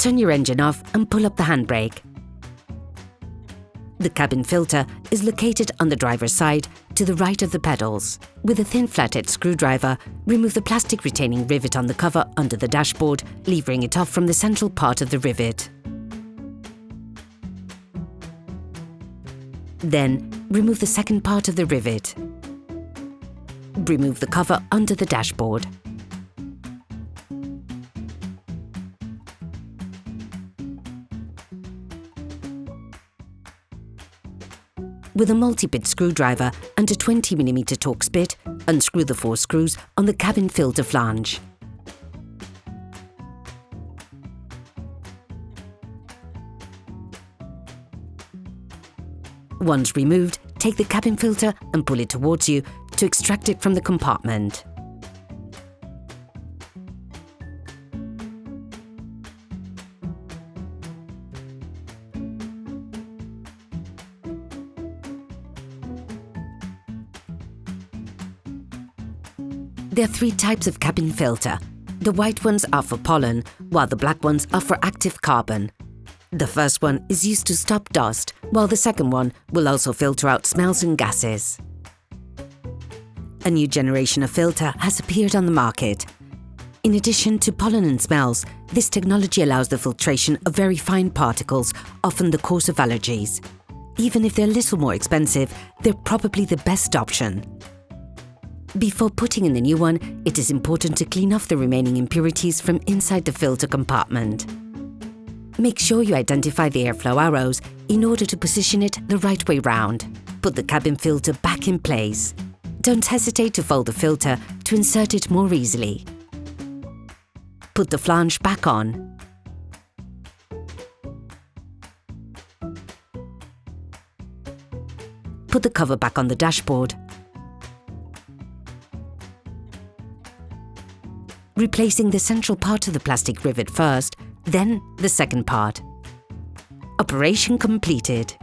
turn your engine off and pull up the handbrake. The cabin filter is located on the driver's side to the right of the pedals. With a thin flathead screwdriver, remove the plastic retaining rivet on the cover under the dashboard, levering it off from the central part of the rivet. Then, remove the second part of the rivet. Remove the cover under the dashboard. With a multi-bit screwdriver and a 20mm Torx bit, unscrew the 4 screws on the cabin filter flange. Once removed, take the cabin filter and pull it towards you to extract it from the compartment. There are 3 types of cabin filter. The white ones are for pollen, while the black ones are for active carbon. The first one is used to stop dust, while the second one will also filter out smells and gases. A new generation of filter has appeared on the market. In addition to pollen and smells, this technology allows the filtration of very fine particles, often the cause of allergies. Even if they're a little more expensive, they're probably the best option. Before putting in the new one, it is important to clean off the remaining impurities from inside the filter compartment. Make sure you identify the airflow arrows in order to position it the right way round. Put the cabin filter back in place. Don't hesitate to fold the filter to insert it more easily. Put the flange back on. Put the cover back on the dashboard. Replacing the central part of the plastic rivet first, then the second part. Operation completed.